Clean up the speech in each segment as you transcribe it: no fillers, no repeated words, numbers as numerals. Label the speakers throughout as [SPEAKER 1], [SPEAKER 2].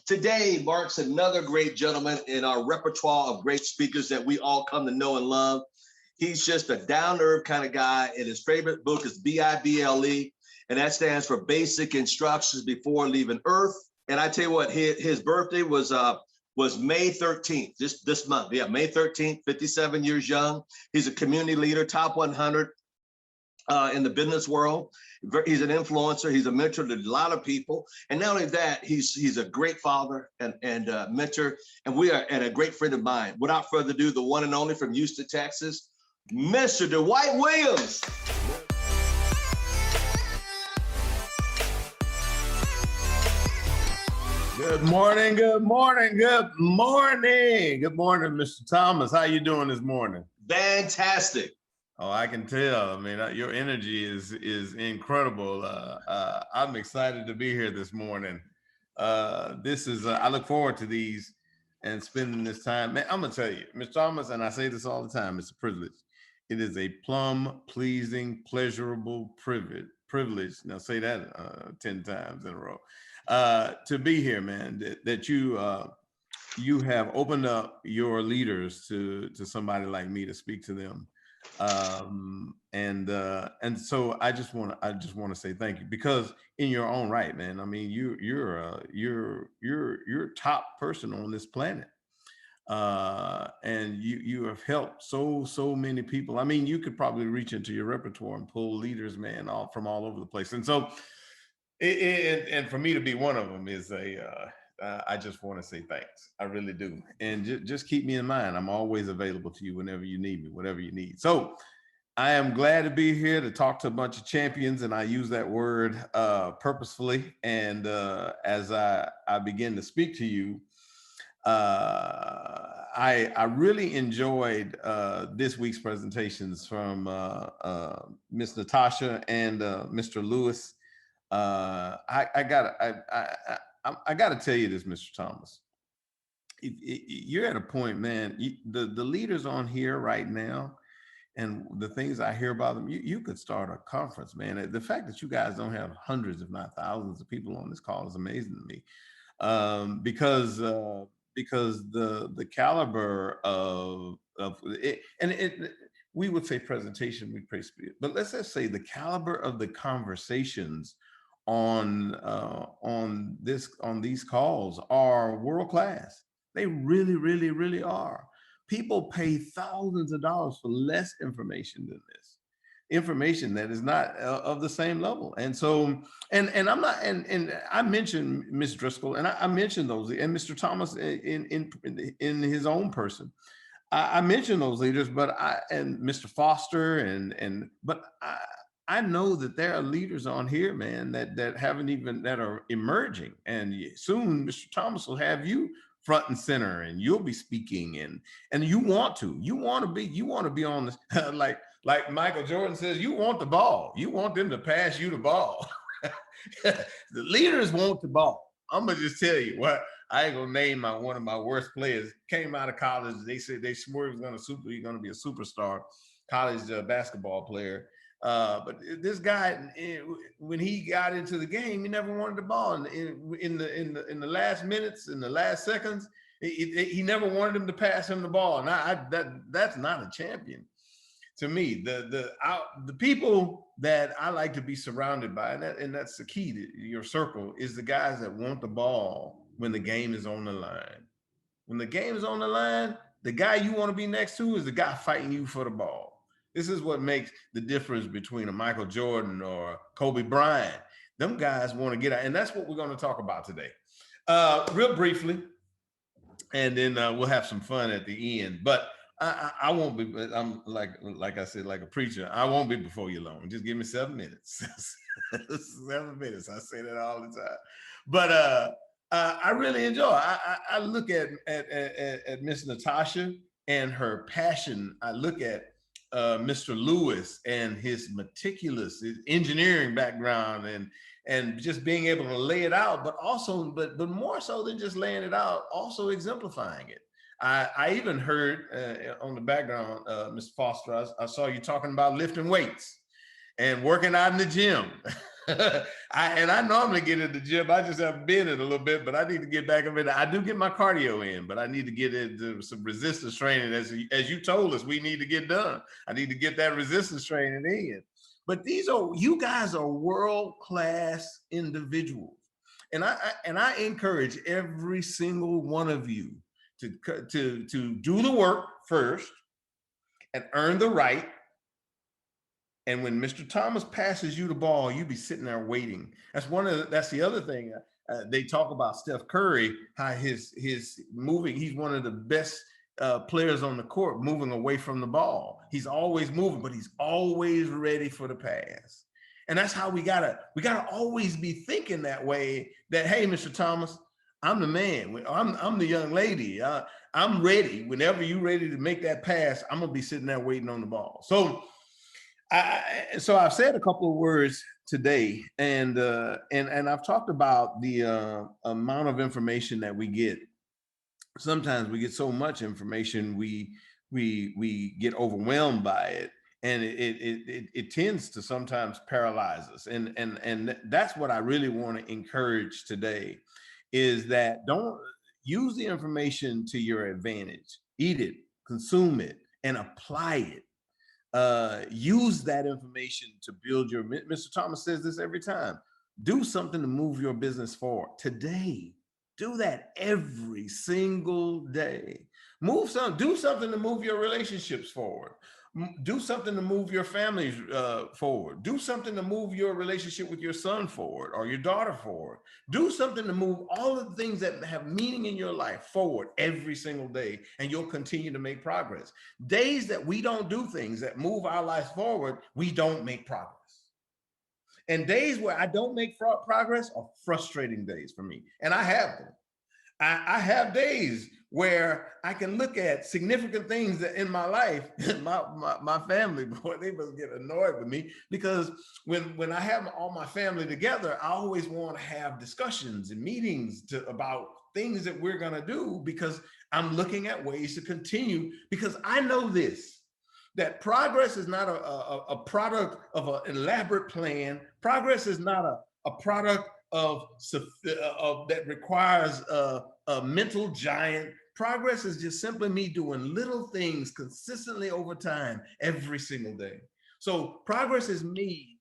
[SPEAKER 1] Today marks another great gentleman in our repertoire of great speakers that we all come to know and love. He's just a down-to-earth kind of guy, and his favorite book is Bible, and that stands for Basic Instructions Before Leaving Earth. And I tell you what, his birthday was May 13th, this month. Yeah, May 13th, 57 years young. He's a community leader, top 100 in the business world. He's an influencer. He's a mentor to a lot of people. And not only that, he's a great father and mentor. And a great friend of mine. Without further ado, the one and only from Houston, Texas, Mr. Dwight Williams.
[SPEAKER 2] Good morning, good morning, good morning. Good morning, Mr. Thomas. How you doing this morning?
[SPEAKER 1] Fantastic.
[SPEAKER 2] Oh, I can tell. I mean, your energy is incredible. I'm excited to be here this morning. I look forward to these and spending this time. Man, I'm gonna tell you, Mr. Thomas, and I say this all the time, it's a privilege. It is a plum, pleasing, pleasurable privilege. Now say that 10 times in a row. To be here, man, that you have opened up your leaders to somebody like me to speak to them. And so I just want to say thank you, because in your own right, man, I mean, you're top person on this planet. And you have helped so many people. I mean, you could probably reach into your repertoire and pull leaders, man, from all over the place. And so, and for me to be one of them is I just want to say thanks. I really do. And just keep me in mind. I'm always available to you whenever you need me, whatever you need. So I am glad to be here to talk to a bunch of champions, and I use that word purposefully. And as I begin to speak to you, I really enjoyed this week's presentations from Miss Natasha and Mr. Lewis. I gotta tell you this, Mr. Thomas. You're at a point, man. The leaders on here right now, and the things I hear about them, you could start a conference, man. The fact that you guys don't have hundreds, if not thousands, of people on this call is amazing to me, because the caliber of it, and we would say presentation, we praise speed, but let's just say the caliber of the conversations on these calls are world class. They really are. People pay thousands of dollars for less information than this, information that is not of the same level. And so, and I'm not, and I mentioned Ms. Driscoll, and I mentioned those, and Mr. Thomas in his own person. I mentioned those leaders, and Mr. Foster, but I know that there are leaders on here, man, that are emerging, and soon Mr. Thomas will have you front and center, and you'll be speaking, and you want to be on this, like Michael Jordan says, you want the ball, you want them to pass you the ball. The leaders want the ball. I'm gonna just tell you what. I ain't gonna name one of my worst players. Came out of college, they said they swore he's gonna be a superstar, college basketball player. But this guy, when he got into the game, he never wanted the ball. And in the last minutes, in the last seconds, he never wanted him to pass him the ball. And that's not a champion to me. The people that I like to be surrounded by, and that's the key to your circle, is the guys that want the ball when the game is on the line. When the game is on the line, the guy you want to be next to is the guy fighting you for the ball. This is what makes the difference between a Michael Jordan or Kobe Bryant. Them guys want to get out, and that's what we're going to talk about today. Real briefly, and then we'll have some fun at the end. But I won't be, I'm like I said, like a preacher, I won't be before you long. Just give me 7 minutes. 7 minutes. I say that all the time. But I really enjoy. I look at Miss Natasha and her passion. I look at Mr. Lewis and his meticulous engineering background and just being able to lay it out, but more so than just laying it out, also exemplifying it. I even heard on the background, Mr. Foster, I saw you talking about lifting weights. and working out in the gym. I normally get in the gym. I just haven't been in a little bit, but I need to get back up in. I do get my cardio in, but I need to get into some resistance training, as you told us we need to get done. I need to get that resistance training in. But you guys are world-class individuals, and I encourage every single one of you to do the work first and earn the right. And when Mr. Thomas passes you the ball, you be sitting there waiting. That's the other thing. They talk about Steph Curry, how his moving. He's one of the best players on the court, moving away from the ball. He's always moving, but he's always ready for the pass. And that's how we gotta always be thinking that way. That, hey, Mr. Thomas, I'm the man. I'm the young lady. I'm ready. Whenever you're ready to make that pass, I'm gonna be sitting there waiting on the ball. So I've said a couple of words today, and I've talked about the amount of information that we get. Sometimes we get so much information, we get overwhelmed by it, and it tends to sometimes paralyze us. And that's what I really want to encourage today, is that don't use the information to your advantage. Eat it, consume it, and apply it. Use that information to build your. Mr. Thomas says this every time. Do something to move your business forward today. Do that every single day. Do something to move your relationships forward. Do something to move your families forward. Do something to move your relationship with your son forward or your daughter forward. Do something to move all of the things that have meaning in your life forward every single day, and you'll continue to make progress. Days that we don't do things that move our lives forward, we don't make progress. And days where I don't make progress are frustrating days for me. And I have them. I have days where I can look at significant things that in my life, my family, boy, they must get annoyed with me, because when I have all my family together, I always want to have discussions and meetings about things that we're going to do, because I'm looking at ways to continue, because I know this, that progress is not a product of an elaborate plan. Progress is not a product of that requires a mental giant. Progress is just simply me doing little things consistently over time, every single day. So progress is me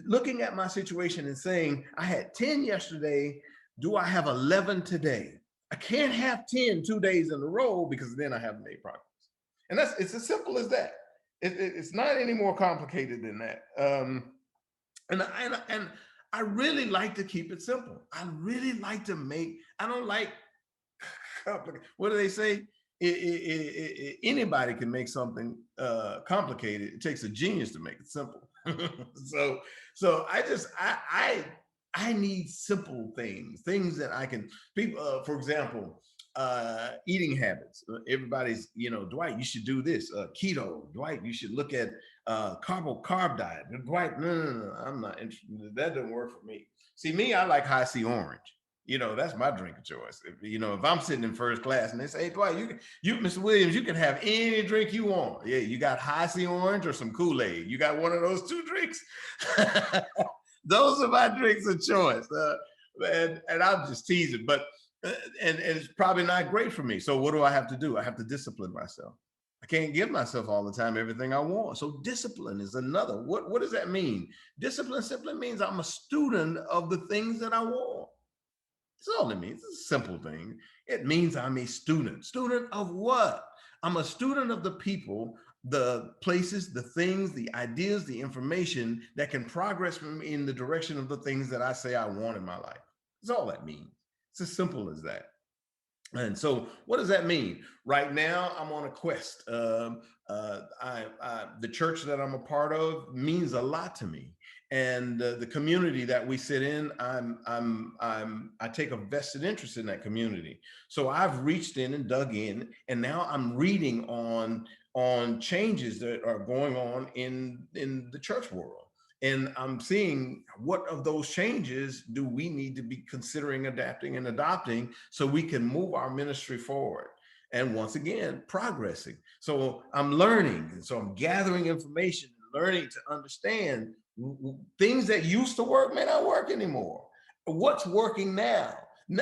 [SPEAKER 2] looking at my situation and saying, I had 10 yesterday. Do I have 11 today? I can't have 10 2 days in a row, because then I haven't made progress. And it's as simple as that. It's not any more complicated than that. And I really like to keep it simple. I really like to I don't like complicated. What do they say? Anybody can make something complicated. It takes a genius to make it simple. So I need simple things that I can, people, for example, eating habits. Everybody's, Dwight, you should do this. Keto. Dwight, you should look at carb diet. Dwight, no, I'm not interested. That doesn't work for me. See, me, I like high C orange. That's my drink of choice. If I'm sitting in first class and they say, hey, Dwight, you, Mr. Williams, you can have any drink you want. Yeah, you got high C orange or some Kool-Aid. You got one of those two drinks. Those are my drinks of choice. And I'm just teasing, but and it's probably not great for me. So what do I have to do? I have to discipline myself. I can't give myself all the time everything I want. So discipline is another. What does that mean? Discipline simply means I'm a student of the things that I want. That's all it means. It's a simple thing. It means I'm a student. Student of what? I'm a student of the people, the places, the things, the ideas, the information that can progress me in the direction of the things that I say I want in my life. That's all that means. It's as simple as that. And so what does that mean? Right now, I'm on a quest. The church that I'm a part of means a lot to me. And the community that we sit in, I take a vested interest in that community. So I've reached in and dug in, and now I'm reading on changes that are going on in the church world. And I'm seeing what of those changes do we need to be considering adapting and adopting so we can move our ministry forward. And once again, progressing. So I'm learning. And so I'm gathering information, learning to understand Things that used to work may not work anymore. What's working now?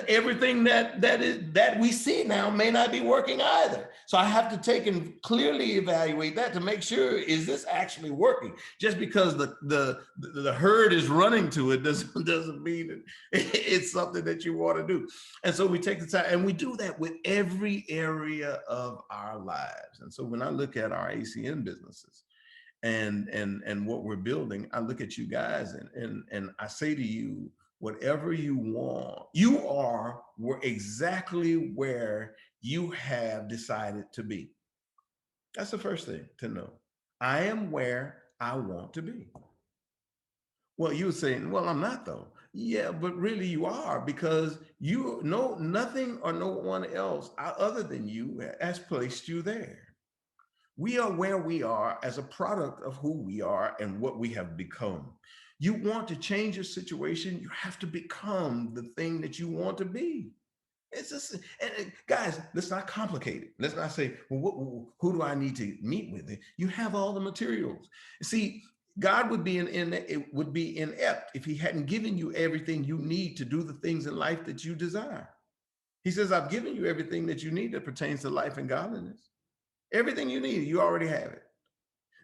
[SPEAKER 2] Everything that we see now may not be working either. So I have to take and clearly evaluate that to make sure, is this actually working? Just because the herd is running to it doesn't mean it's something that you want to do. And so we take the time, and we do that with every area of our lives. And so when I look at our ACN businesses and what we're building, I look at you guys and I say to you, whatever you want, you are exactly where you have decided to be. That's the first thing to know. I am where I want to be. Well, you were saying, well, I'm not though. Yeah, but really you are, because you know nothing or no one else other than you has placed you there. We are where we are as a product of who we are and what we have become. You want to change your situation, you have to become the thing that you want to be. It's just, and guys, let's not complicate it. Let's not say, well, who do I need to meet with? You have all the materials. See, God would be inept if he hadn't given you everything you need to do the things in life that you desire. He says, I've given you everything that you need that pertains to life and godliness. Everything you need, you already have it.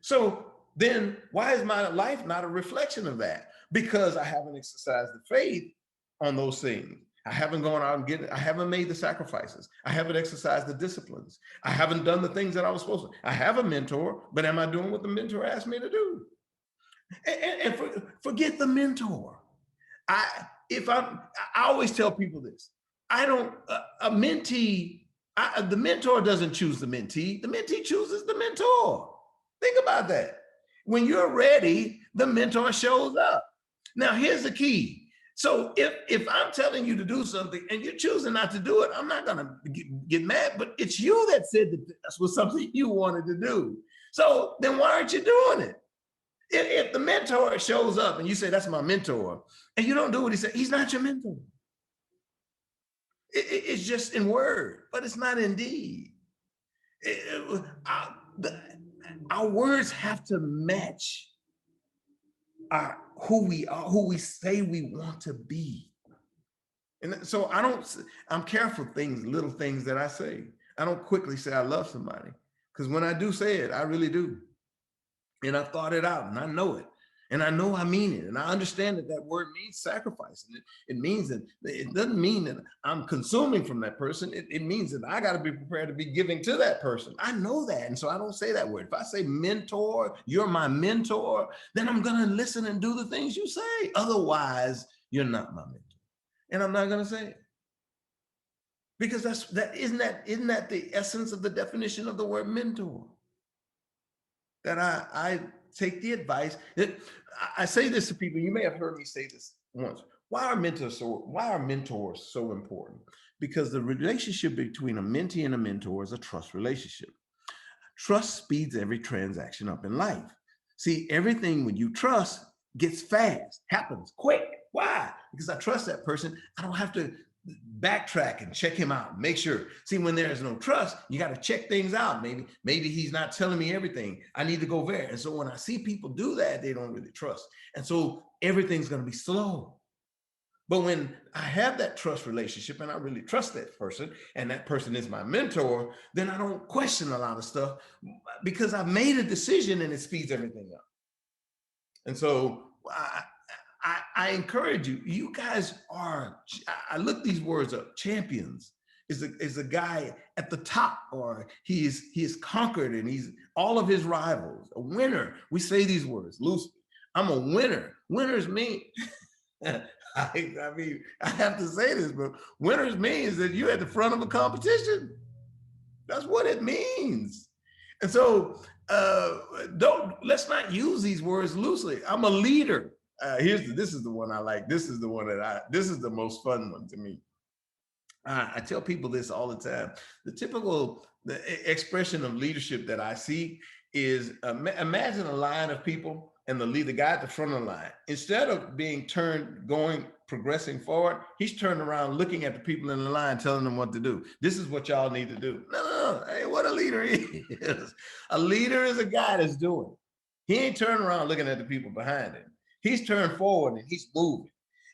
[SPEAKER 2] So then why is my life not a reflection of that? Because I haven't exercised the faith on those things. I haven't gone out and I haven't made the sacrifices. I haven't exercised the disciplines. I haven't done the things that I was supposed to. I have a mentor, but am I doing what the mentor asked me to do? And forget the mentor. I always tell people this. A mentee, the mentor doesn't choose the mentee. The mentee chooses the mentor. Think about that. When you're ready, the mentor shows up. Now, here's the key. So if I'm telling you to do something and you're choosing not to do it, I'm not going to get mad, but it's you that said that this was something you wanted to do. So then why aren't you doing it? If the mentor shows up and you say, that's my mentor, and you don't do what he said, he's not your mentor. It's just in word, but it's not in deed. Our words have to match who we are, who we say we want to be. And so I'm careful little things that I say. I don't quickly say I love somebody, because when I do say it, I really do. And I've thought it out and I know it. And I know I mean it. And I understand that word means sacrifice. And it means that it doesn't mean that I'm consuming from that person. It means that I got to be prepared to be giving to that person. I know that. And so I don't say that word. If I say mentor, you're my mentor, then I'm going to listen and do the things you say. Otherwise, you're not my mentor. And I'm not going to say it. Because isn't that the essence of the definition of the word mentor? That I take the advice. I say this to people. You may have heard me say this once. Why are mentors so important? Because the relationship between a mentee and a mentor is a trust relationship. Trust speeds every transaction up in life. See, everything when you trust gets fast, happens quick. Why? Because I trust that person. I don't have to backtrack and check him out, make sure. See, when there's no trust, you got to check things out. Maybe he's not telling me everything. I need to go there. And so when I see people do that, they don't really trust. And so everything's going to be slow. But when I have that trust relationship and I really trust that person, and that person is my mentor, then I don't question a lot of stuff because I've made a decision and it speeds everything up. And so I encourage you. You guys are, I look these words up. Champions is a guy at the top, or he is conquered and he's all of his rivals. A winner. We say these words loosely. I'm a winner. Winners mean, I mean, I have to say this, but winners means that you're at the front of a competition. That's what it means. And so let's not use these words loosely. I'm a leader. This is the one I like. This is the most fun one to me. I tell people this all the time. The typical expression of leadership that I see is imagine a line of people and the guy at the front of the line, instead of being progressing forward, he's turned around looking at the people in the line, telling them what to do. This is what y'all need to do. No. Hey, what a leader is. A leader is a guy that's doing. He ain't turning around looking at the people behind him. He's turned forward and he's moving.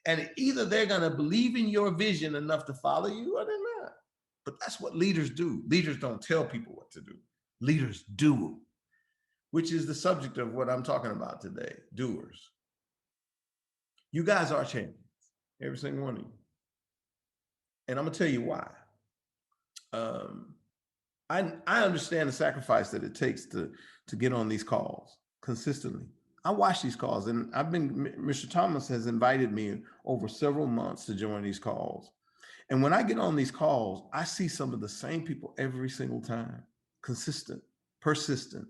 [SPEAKER 2] And either they're going to believe in your vision enough to follow you or they're not. But that's what leaders do. Leaders don't tell people what to do. Leaders do, which is the subject of what I'm talking about today, doers. You guys are champions, every single one of you. And I'm going to tell you why. I understand the sacrifice that it takes to get on these calls consistently. I watch these calls, and Mr. Thomas has invited me over several months to join these calls. And when I get on these calls, I see some of the same people every single time, consistent, persistent,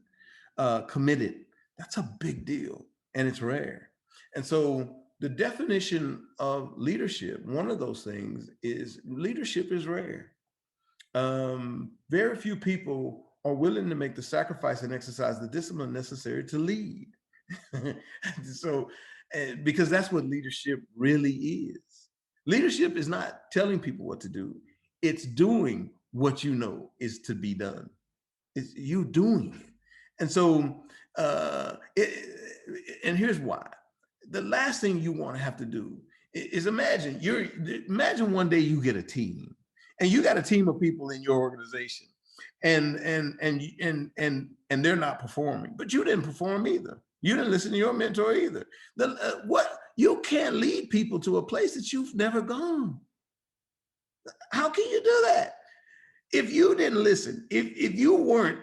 [SPEAKER 2] committed. That's a big deal, and it's rare. And so the definition of leadership, one of those things is leadership is rare. Very few people are willing to make the sacrifice and exercise the discipline necessary to lead. So, because that's what leadership really is. Leadership is not telling people what to do. It's doing what you know is to be done. It's you doing it. And so, and here's why. The last thing you want to have to do is imagine one day you get a team and you got a team of people in your organization and they're not performing, but you didn't perform either. You didn't listen to your mentor either. You can't lead people to a place that you've never gone. How can you do that? If you didn't listen, if you weren't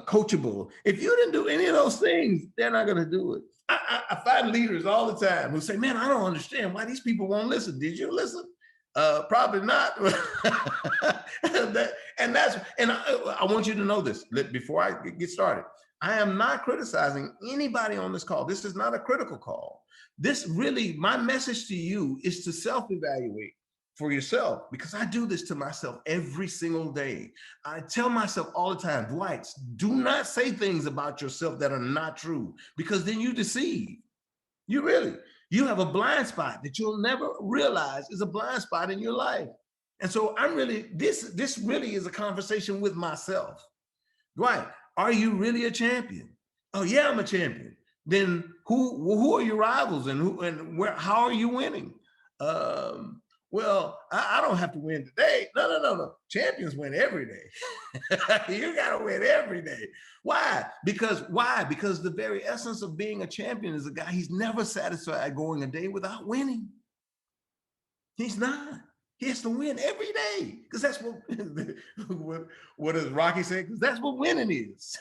[SPEAKER 2] coachable, if you didn't do any of those things, they're not going to do it. I find leaders all the time who say, man, I don't understand why these people won't listen. Did you listen? Probably not. I want you to know this before I get started. I am not criticizing anybody on this call. This is not a critical call. This really, my message to you is to self-evaluate for yourself, because I do this to myself every single day. I tell myself all the time, Dwight, do not say things about yourself that are not true, because then you deceive. You have a blind spot that you'll never realize is a blind spot in your life. And so this really is a conversation with myself. Dwight, are you really a champion? Oh yeah, I'm a champion. Then who are your rivals and how are you winning? Well, I don't have to win today. No. Champions win every day. You got to win every day. Why? Because the very essence of being a champion is a guy, he's never satisfied going a day without winning. He's not. He has to win every day, because that's what does Rocky say? Because that's what winning is.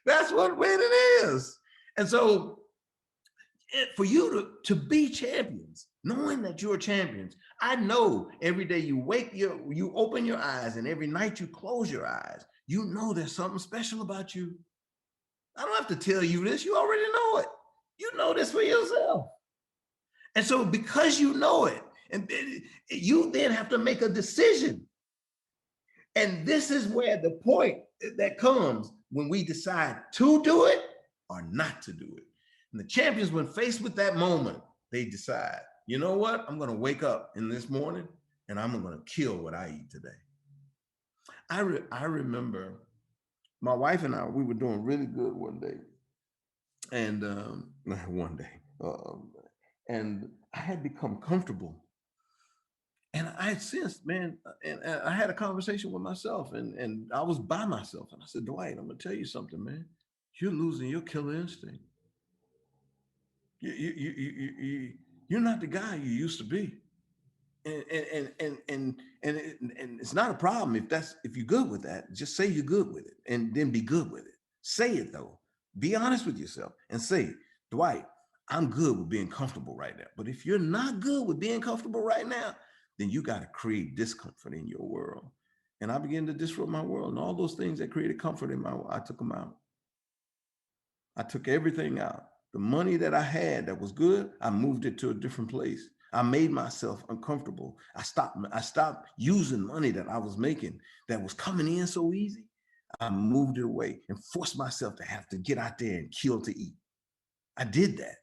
[SPEAKER 2] That's what winning is. And so for you to be champions, knowing that you're champions, I know every day you open your eyes and every night you close your eyes, you know there's something special about you. I don't have to tell you this. You already know it. You know this for yourself. And so because you know it, and you then have to make a decision. And this is where the point that comes when we decide to do it or not to do it. And the champions, when faced with that moment, they decide, you know what? I'm going to wake up in this morning and I'm going to kill what I eat today. I remember my wife and I, we were doing really good one day. And and I had become comfortable. And I had sensed, man, and I had a conversation with myself and I was by myself. And I said, Dwight, I'm going to tell you something, man. You're losing your killer instinct. You're not the guy you used to be. And it's not a problem if you're good with that. Just say you're good with it and then be good with it. Say it though. Be honest with yourself and say, Dwight, I'm good with being comfortable right now. But if you're not good with being comfortable right now, then you got to create discomfort in your world. And I began to disrupt my world, and all those things that created comfort in my world, I took them out. I took everything out. The money that I had that was good, I moved it to a different place. I made myself uncomfortable. I stopped using money that I was making that was coming in so easy. I moved it away and forced myself to have to get out there and kill to eat. I did that.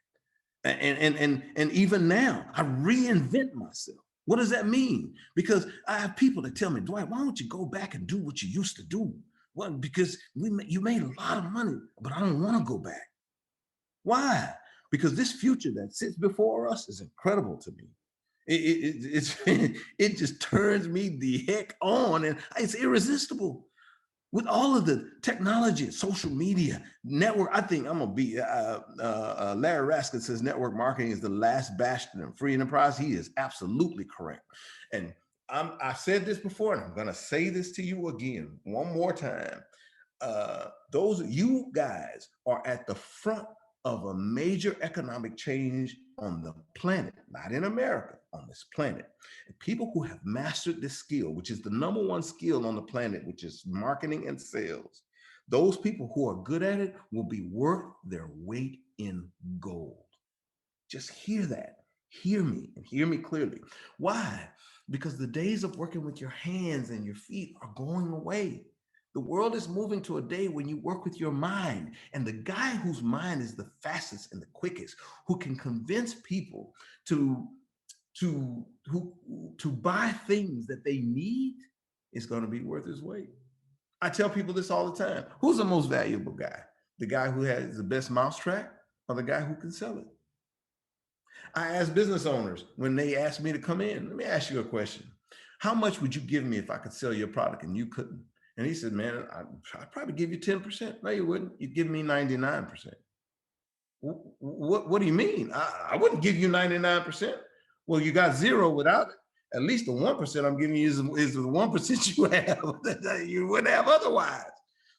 [SPEAKER 2] And even now, I reinvent myself. What does that mean? Because I have people that tell me, Dwight, why don't you go back and do what you used to do? Well, because you made a lot of money, but I don't want to go back. Why? Because this future that sits before us is incredible to me. It just turns me the heck on, and it's irresistible. With all of the technology, social media, network, I think I'm gonna be. Larry Raskin says network marketing is the last bastion of free enterprise. He is absolutely correct, and I said this before, and I'm gonna say this to you again one more time. Those you guys are at the front of a major economic change on the planet, not in America, on this planet. And people who have mastered this skill, which is the number one skill on the planet, which is marketing and sales, those people who are good at it will be worth their weight in gold. Just hear that. Hear me and hear me clearly. Why? Because the days of working with your hands and your feet are going away. The world is moving to a day when you work with your mind. And the guy whose mind is the fastest and the quickest, who can convince people to buy things that they need, is going to be worth his weight. I tell people this all the time. Who's the most valuable guy? The guy who has the best mousetrap or the guy who can sell it? I ask business owners when they ask me to come in, let me ask you a question. How much would you give me if I could sell your product and you couldn't? And he said, man, I'd probably give you 10%. No, you wouldn't. You'd give me 99%. What do you mean? I wouldn't give you 99%. Well, you got zero without it. At least the 1% I'm giving you is the 1% you have that you wouldn't have otherwise.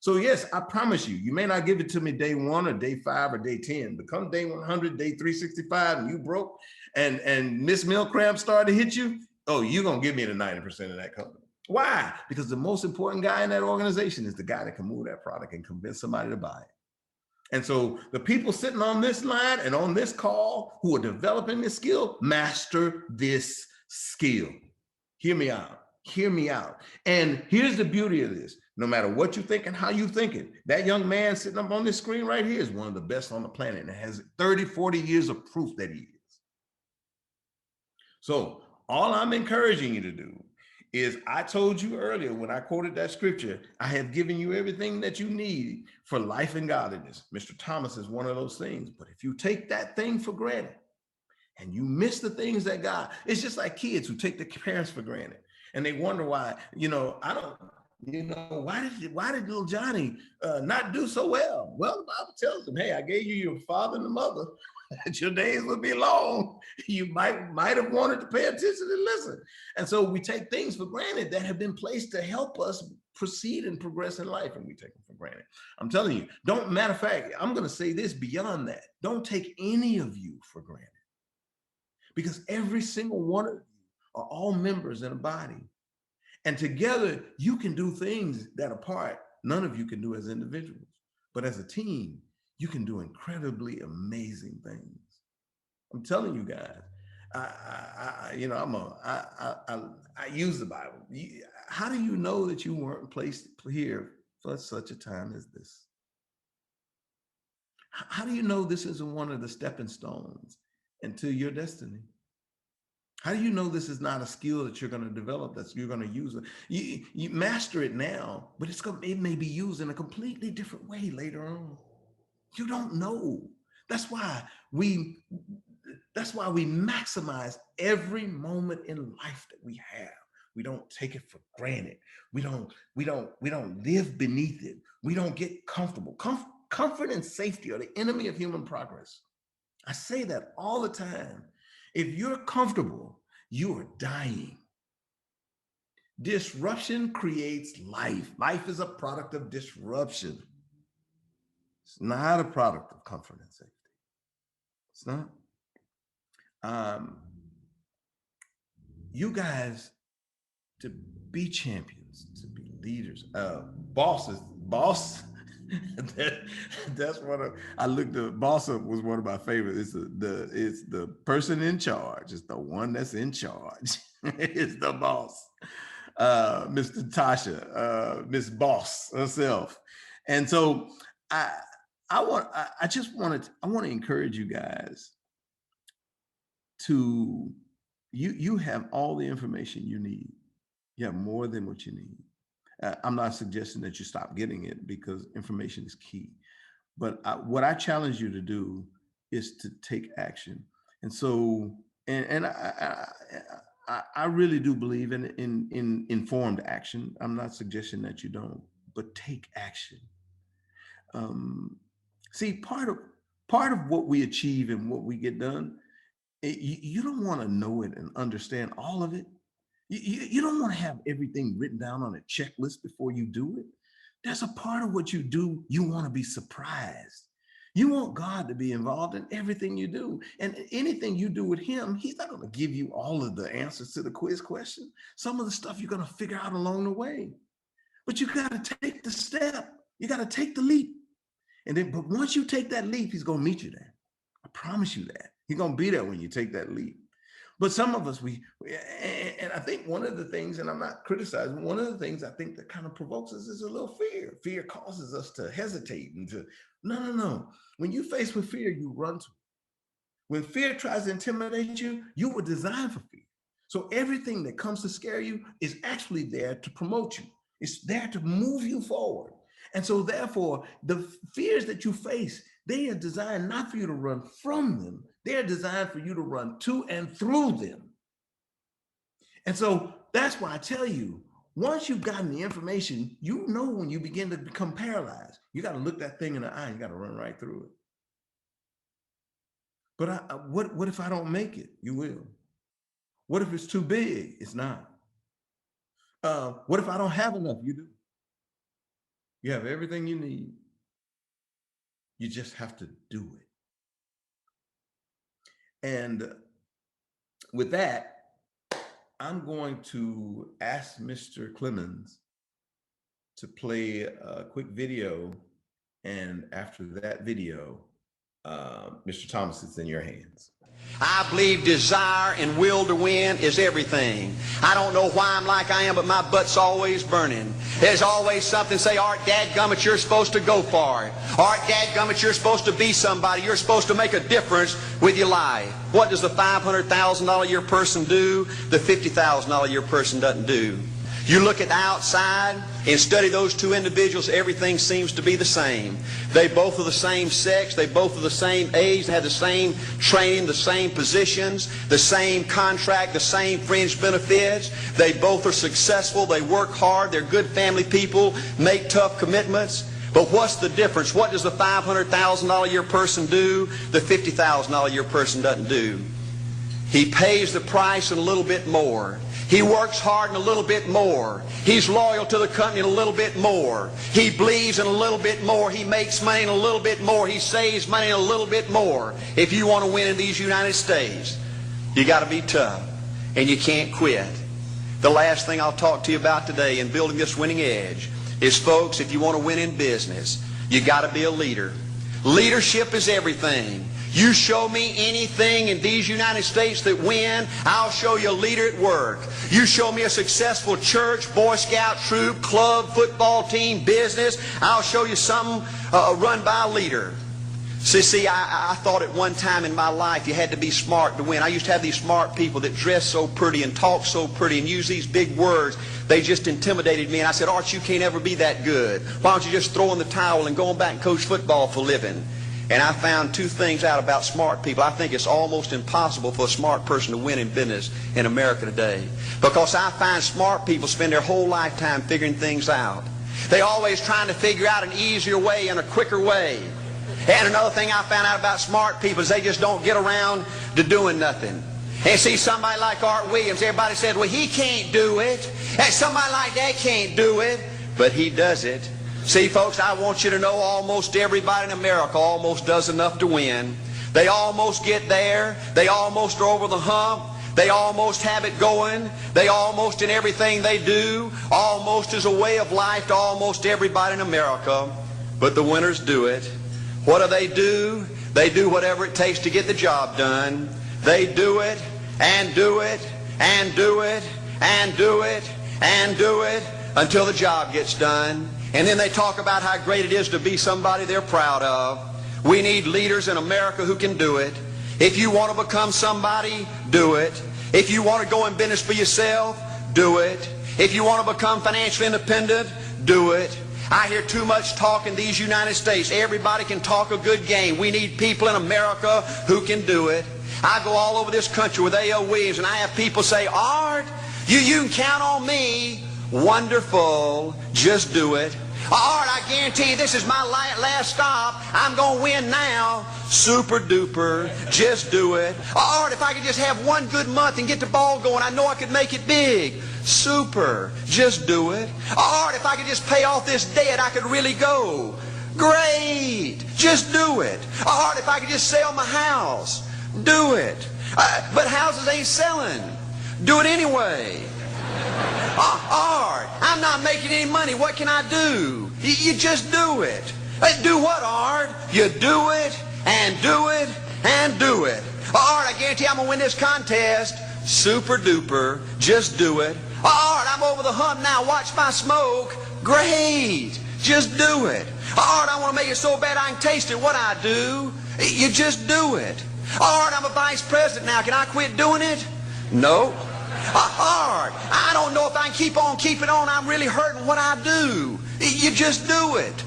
[SPEAKER 2] So yes, I promise you, you may not give it to me day 1 or day 5 or day 10, but come day 100, day 365, and you broke, and Miss Meal Cramp started to hit you, oh, you're going to give me the 90% of that company. Why? Because the most important guy in that organization is the guy that can move that product and convince somebody to buy it. And so the people sitting on this line and on this call who are developing this skill, master this skill. Hear me out. Hear me out. And here's the beauty of this. No matter what you think and how you think it, that young man sitting up on this screen right here is one of the best on the planet and has 30, 40 years of proof that he is. So all I'm encouraging you to do is, I told you earlier when I quoted that scripture, I have given you everything that you need for life and godliness. Mr. Thomas is one of those things. But if you take that thing for granted and you miss the things that God, it's just like kids who take their parents for granted. And they wonder why, why did little Johnny not do so well? Well, the Bible tells him, hey, I gave you your father and the mother. Your days will be long. You might have wanted to pay attention and listen. And so we take things for granted that have been placed to help us proceed and progress in life, and we take them for granted. I'm telling you, matter of fact, I'm going to say this beyond that. Don't take any of you for granted, because every single one of you are all members in a body. And together you can do things that apart none of you can do as individuals. But as a team, you can do incredibly amazing things. I'm telling you guys. I use the Bible. How do you know that you weren't placed here for such a time as this? How do you know this isn't one of the stepping stones into your destiny? How do you know this is not a skill that you're going to develop, that you're going to use? You master it now, but it may be used in a completely different way later on. You don't know. That's why we maximize every moment in life that we have. We don't take it for granted. We don't live beneath it. We don't get comfortable. Comfort and safety are the enemy of human progress. I say that all the time. If you're comfortable, you are dying. Disruption creates life. Life is a product of disruption. It's not a product of comfort and safety. It's not. You guys, to be champions, to be leaders, bosses. That's one of, I looked at boss up was one of my favorites. It's the person in charge. It's the one that's in charge. It's the boss. Mr. Tasha, Miss Boss herself. And so I want to encourage you guys to, you have all the information you need. You have more than what you need. I'm not suggesting that you stop getting it, because information is key. But what I challenge you to do is to take action. And so, and I really do believe in informed action. I'm not suggesting that you don't, but take action. See, part of what we achieve and what we get done, you don't want to know it and understand all of it. You don't want to have everything written down on a checklist before you do it. There's a part of what you do, you want to be surprised. You want God to be involved in everything you do. And anything you do with him, he's not going to give you all of the answers to the quiz question. Some of the stuff you're going to figure out along the way. But you got to take the step. You got to take the leap. And then, but once you take that leap, he's going to meet you there. I promise you that. He's going to be there when you take that leap. But some of us, and I think one of the things, and I'm not criticizing, one of the things I think that kind of provokes us is a little fear. Fear causes us to hesitate and to, no. When you face with fear, you run to it. When fear tries to intimidate you, you were designed for fear. So everything that comes to scare you is actually there to promote you. It's there to move you forward. And so therefore, the fears that you face, they are designed not for you to run from them. They're designed for you to run to and through them. And so that's why I tell you, once you've gotten the information, you know when you begin to become paralyzed, you got to look that thing in the eye, you got to run right through it. But what if I don't make it? You will. What if it's too big? It's not. What if I don't have enough? You do. You have everything you need. You just have to do it. And with that, I'm going to ask Mr. Clemens to play a quick video. And after that video, Mr. Thomas, it's in your hands.
[SPEAKER 3] I believe desire and will to win is everything. I don't know why I'm like I am, but my butt's always burning. There's always something say, Art, dadgummit, you're supposed to go for it. Art, dadgummit, you're supposed to be somebody. You're supposed to make a difference with your life. What does the $500,000 a year person do? The $50,000 a year person doesn't do. You look at the outside and study those two individuals, everything seems to be the same. They both are the same sex, they both are the same age, they have the same training, the same positions, the same contract, the same fringe benefits. They both are successful, they work hard, they're good family people, make tough commitments. But what's the difference? What does the $500,000 a year person do? The $50,000 a year person doesn't do. He pays the price and a little bit more. He works hard and a little bit more. He's loyal to the company and a little bit more. He believes in a little bit more. He makes money and a little bit more. He saves money and a little bit more. If you want to win in these United States, you got to be tough and you can't quit. The last thing I'll talk to you about today in building this winning edge is, folks, if you want to win in business, you got to be a leader. Leadership is everything. You show me anything in these United States that win, I'll show you a leader at work. You show me a successful church, Boy Scout troop, club, football team, business, I'll show you something run by a leader. See, I thought at one time in my life you had to be smart to win. I used to have these smart people that dress so pretty and talk so pretty and use these big words. They just intimidated me. And I said, Art, you can't ever be that good. Why don't you just throw in the towel and go on back and coach football for a living? And I found two things out about smart people. I think it's almost impossible for a smart person to win in business in America today. Because I find smart people spend their whole lifetime figuring things out. They're always trying to figure out an easier way and a quicker way. And another thing I found out about smart people is they just don't get around to doing nothing. And see, somebody like Art Williams, everybody said, well, he can't do it. And somebody like that can't do it. But he does it. See, folks, I want you to know almost everybody in America almost does enough to win. They almost get there. They almost are over the hump. They almost have it going. They almost, in everything they do, almost is a way of life to almost everybody in America. But the winners do it. What do? They do whatever it takes to get the job done. They do it and do it and do it and do it and do it until the job gets done. And then they talk about how great it is to be somebody they're proud of. We need leaders in America who can do it. If you want to become somebody, do it. If you want to go in business for yourself, do it. If you want to become financially independent, do it. I hear too much talk in these United States. Everybody can talk a good game. We need people in America who can do it. I go all over this country with A.L. Williams, and I have people say, Art, you can count on me. Wonderful. Just do it. Art, I guarantee you this is my last stop. I'm going to win now. Super duper. Just do it. Art, if I could just have one good month and get the ball going, I know I could make it big. Super. Just do it. Art, if I could just pay off this debt, I could really go. Great. Just do it. Art, if I could just sell my house. Do it. But houses ain't selling. Do it anyway. Art, I'm not making any money. What can I do? You just do it. Do what, Art? You do it, and do it, and do it. Art, I guarantee I'm going to win this contest. Super duper. Just do it. Art, I'm over the hump now. Watch my smoke. Great. Just do it. Art, I want to make it so bad I can taste it. What I do? You just do it. Art, I'm a vice president now. Can I quit doing it? No. Art, I don't know if I can keep on keeping on. I'm really hurting. What I do? You just do it.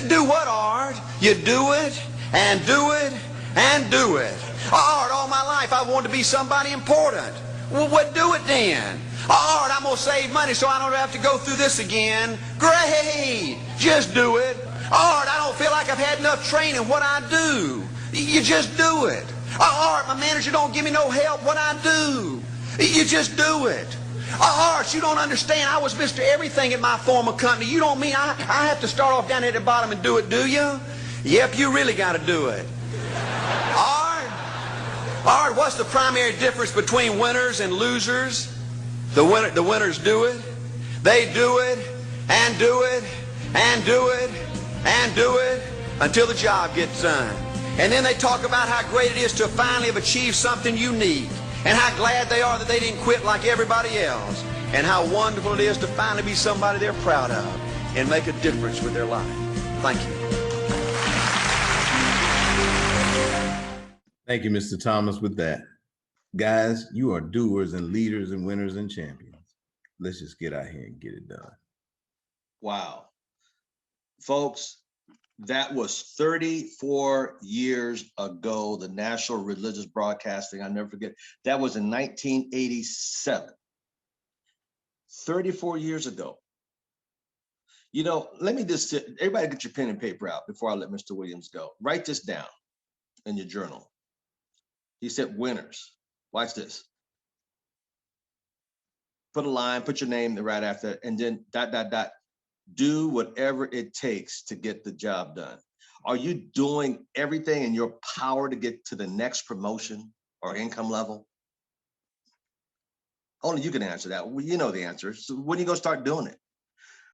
[SPEAKER 3] Do what, Art? You do it, and do it, and do it. Art, all my life I wanted to be somebody important. Well, what do it then? Art, I'm going to save money so I don't have to go through this again. Great. Just do it. Art, I don't feel like I've had enough training. What I do? You just do it. Art, my manager don't give me no help. What I do? You just do it. Art, you don't understand. I was Mr. Everything at my former company. You don't mean I have to start off down at the bottom and do it, do you? Yep, you really got to do it. Art, what's the primary difference between winners and losers? The winners do it. They do it, and do it, and do it, and do it until the job gets done. And then they talk about how great it is to finally have achieved something unique, and how glad they are that they didn't quit like everybody else, and how wonderful it is to finally be somebody they're proud of and make a difference with their life. Thank you.
[SPEAKER 2] Thank you, Mr. Thomas, with that. Guys, you are doers and leaders and winners and champions. Let's just get out here and get it done.
[SPEAKER 1] Wow. Folks, that was 34 years ago, the National Religious Broadcasting. I'll never forget. That was in 1987. 34 years ago. You know, let me just, everybody get your pen and paper out before I let Mr. Williams go. Write this down in your journal. He said winners. Watch this. Put a line, put your name right after, and then ... Do whatever it takes to get the job done. Are you doing everything in your power to get to the next promotion or income level? Only you can answer that. Well, you know the answer. So when are you going to start doing it?